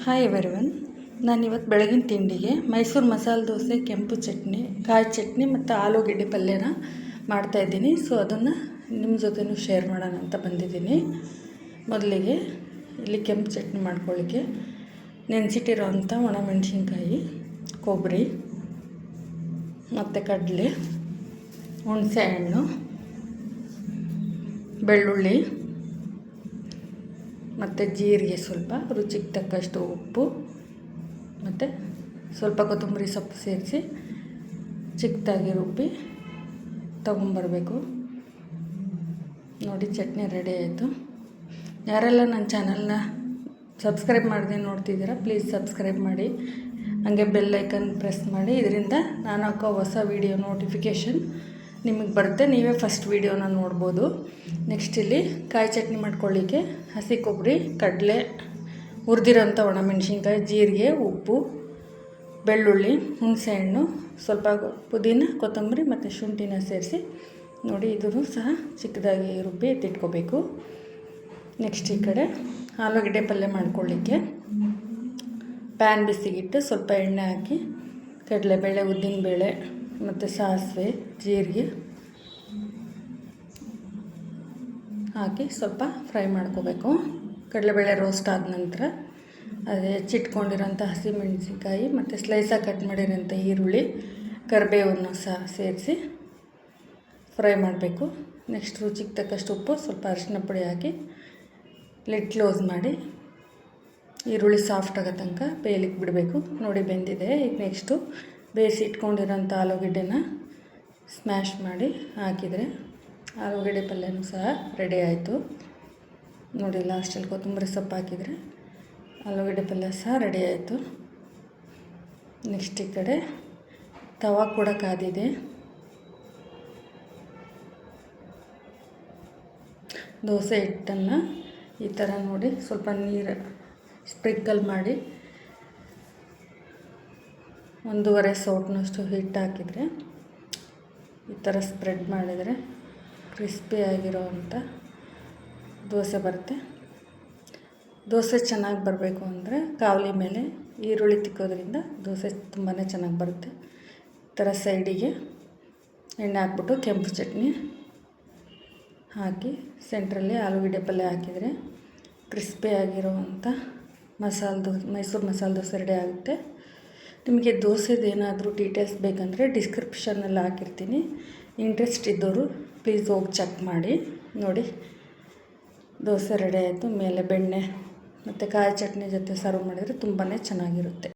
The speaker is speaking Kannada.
Hi everyone. ನಾನಿವತ್ತು ಬೆಳಗಿನ ತಿಂಡಿಗೆ ಮೈಸೂರು ಮಸಾಲೆ ದೋಸೆ, ಕೆಂಪು ಚಟ್ನಿ, ಕಾಯಿ ಚಟ್ನಿ ಮತ್ತು ಆಲೂಗೆಡ್ಡೆ ಪಲ್ಯನ ಮಾಡ್ತಾಯಿದ್ದೀನಿ. ಸೊ ಅದನ್ನು ನಿಮ್ಮ ಜೊತೆನೂ ಶೇರ್ ಮಾಡೋಣ ಅಂತ ಬಂದಿದ್ದೀನಿ. ಮೊದಲಿಗೆ ಇಲ್ಲಿ ಕೆಂಪು ಚಟ್ನಿ ಮಾಡ್ಕೊಳ್ಳಿಕ್ಕೆ ನೆನೆಸಿಟ್ಟಿರೋವಂಥ ಒಣಮೆಣಸಿನ್ಕಾಯಿ, ಕೊಬ್ಬರಿ ಮತ್ತು ಕಡಲೆ, ಹುಣಸೆ ಹಣ್ಣು, ಬೆಳ್ಳುಳ್ಳಿ ಮತ್ತು ಜೀರಿಗೆ, ಸ್ವಲ್ಪ ರುಚಿಗೆ ತಕ್ಕಷ್ಟು ಉಪ್ಪು ಮತ್ತು ಸ್ವಲ್ಪ ಕೊತ್ತಂಬರಿ ಸೊಪ್ಪು ಸೇರಿಸಿ ಚಿಕ್ಕದಾಗಿ ರುಬ್ಬಿ ತೊಗೊಂಬರಬೇಕು. ನೋಡಿ, ಚಟ್ನಿ ರೆಡಿ ಆಯಿತು. ಯಾರೆಲ್ಲ ನನ್ನ ಚಾನಲ್ನ ಸಬ್ಸ್ಕ್ರೈಬ್ ಮಾಡದೆ ನೋಡ್ತಿದ್ದೀರಾ, ಪ್ಲೀಸ್ ಸಬ್ಸ್ಕ್ರೈಬ್ ಮಾಡಿ, ಹಾಗೆ ಬೆಲ್ ಐಕನ್ ಪ್ರೆಸ್ ಮಾಡಿ. ಇದರಿಂದ ನಾನು ಹಾಕೋ ಹೊಸ ವೀಡಿಯೋ ನೋಟಿಫಿಕೇಷನ್ ನಿಮಗೆ ಬರುತ್ತೆ, ನೀವೇ ಫಸ್ಟ್ ವೀಡಿಯೋನ ನೋಡ್ಬೋದು. ನೆಕ್ಸ್ಟ್ ಇಲ್ಲಿ ಕಾಯಿ ಚಟ್ನಿ ಮಾಡ್ಕೊಳ್ಳಿಕ್ಕೆ ಹಸಿ ಕೊಬ್ಬರಿ, ಕಡಲೆ, ಹುರಿದಿರೋಂಥ ಒಣಮೆಣಸಿನ್ಕಾಯಿ, ಜೀರಿಗೆ, ಉಪ್ಪು, ಬೆಳ್ಳುಳ್ಳಿ, ಹುಣಸೆಹಣ್ಣು, ಸ್ವಲ್ಪ ಪುದೀನ, ಕೊತ್ತಂಬರಿ ಮತ್ತು ಶುಂಠಿನ ಸೇರಿಸಿ ನೋಡಿ ಇದನ್ನು ಸಹ ಚಿಕ್ಕದಾಗಿ ರುಬ್ಬಿ ಎತ್ತಿಟ್ಕೋಬೇಕು. ನೆಕ್ಸ್ಟ್ ಈ ಕಡೆ ಆಲೂಗೆಡ್ಡೆ ಪಲ್ಯ ಮಾಡ್ಕೊಳ್ಳಿಕ್ಕೆ ಪ್ಯಾನ್ ಬಿಸಿಗಿಟ್ಟು ಸ್ವಲ್ಪ ಎಣ್ಣೆ ಹಾಕಿ ಕಡಲೆಬೇಳೆ, ಉದ್ದಿನಬೇಳೆ ಮತ್ತು ಸಾಸಿವೆ, ಜೀರಿಗೆ ಹಾಕಿ ಸ್ವಲ್ಪ ಫ್ರೈ ಮಾಡ್ಕೋಬೇಕು. ಕಡಲೆಬೇಳೆ ರೋಸ್ಟ್ ಆದ ನಂತರ ಅದೇ ಹೆಚ್ಚಿಟ್ಕೊಂಡಿರೋಂಥ ಹಸಿಮೆಣಸಿನ್ಕಾಯಿ ಮತ್ತು ಸ್ಲೈಸಾಗಿ ಕಟ್ ಮಾಡಿರೋಂಥ ಈರುಳ್ಳಿ, ಕರಿಬೇವನ್ನು ಸಹ ಸೇರಿಸಿ ಫ್ರೈ ಮಾಡಬೇಕು. ನೆಕ್ಸ್ಟ್ ರುಚಿಗೆ ತಕ್ಕಷ್ಟು ಉಪ್ಪು, ಸ್ವಲ್ಪ ಅರಿಶಿನ ಪುಡಿ ಹಾಕಿ ಲಿಡ್ ಕ್ಲೋಸ್ ಮಾಡಿ ಈರುಳ್ಳಿ ಸಾಫ್ಟ್ ಆಗೋ ತನಕ ಬೇಯಲಿಕ್ಕೆ ಬಿಡಬೇಕು. ನೋಡಿ, ಬೆಂದಿದೆ. ಈಗ ನೆಕ್ಸ್ಟು ಬೇಯಿಸಿ ಇಟ್ಕೊಂಡಿರೋಂಥ ಆಲೂಗೆಡ್ಡೆನ ಸ್ಮ್ಯಾಶ್ ಮಾಡಿ ಹಾಕಿದರೆ ಆಲೂಗೆಡ್ಡೆ ಪಲ್ಯನೂ ಸಹ ರೆಡಿ ಆಯಿತು. ನೋಡಿ, ಲಾಸ್ಟಲ್ಲಿ ಕೊತ್ತಂಬರಿ ಸೊಪ್ಪು ಹಾಕಿದರೆ ಆಲೂಗೆಡ್ಡೆ ಪಲ್ಯ ಸಹ ರೆಡಿ ಆಯಿತು. ನೆಕ್ಸ್ಟ್ ಈ ಕಡೆ ತವಾ ಕೂಡ ಕಾದಿದೆ. ದೋಸೆ ಹಿಟ್ಟನ್ನು ಈ ಥರ ನೋಡಿ ಸ್ವಲ್ಪ ನೀರು ಸ್ಪ್ರಿಂಕಲ್ ಮಾಡಿ 1.5 ಸೌಟ್ನಷ್ಟು ಹಿಟ್ಟು ಹಾಕಿದರೆ ಈ ಥರ ಸ್ಪ್ರೆಡ್ ಮಾಡಿದರೆ ಕ್ರಿಸ್ಪಿಯಾಗಿರೋವಂಥ ದೋಸೆ ಬರುತ್ತೆ. ದೋಸೆ ಚೆನ್ನಾಗಿ ಬರಬೇಕು ಅಂದರೆ ಕಾವಲಿ ಮೇಲೆ ಈರುಳ್ಳಿ ತಿಕ್ಕೋದ್ರಿಂದ ದೋಸೆ ತುಂಬಾ ಚೆನ್ನಾಗಿ ಬರುತ್ತೆ. ಈ ಥರ ಸೈಡಿಗೆ ಎಣ್ಣೆ ಹಾಕ್ಬಿಟ್ಟು ಕೆಂಪು ಚಟ್ನಿ ಹಾಕಿ ಸೆಂಟ್ರಲ್ಲಿ ಆಲೂಗೆಡ್ಡೆ ಪಲ್ಯ ಹಾಕಿದರೆ ಕ್ರಿಸ್ಪಿಯಾಗಿರೋವಂಥ ಮೈಸೂರು ಮಸಾಲೆ ದೋಸೆ ರೆಡಿ ಆಗುತ್ತೆ. ನಿಮಗೆ ದೋಸೆದು ಏನಾದರೂ ಡೀಟೇಲ್ಸ್ ಬೇಕಂದರೆ ಡಿಸ್ಕ್ರಿಪ್ಷನಲ್ಲಿ ಹಾಕಿರ್ತೀನಿ. ಇಂಟ್ರೆಸ್ಟ್ ಇದ್ದವರು ಪ್ಲೀಸ್ ಹೋಗಿ ಚೆಕ್ ಮಾಡಿ. ನೋಡಿ, ದೋಸೆ ರೆಡಿ ಆಯಿತು. ಮೇಲೆ ಬೆಣ್ಣೆ ಮತ್ತು ಕಾಯಿ ಚಟ್ನಿ ಜೊತೆ ಸರ್ವ್ ಮಾಡಿದರೆ ತುಂಬಾ ಚೆನ್ನಾಗಿರುತ್ತೆ.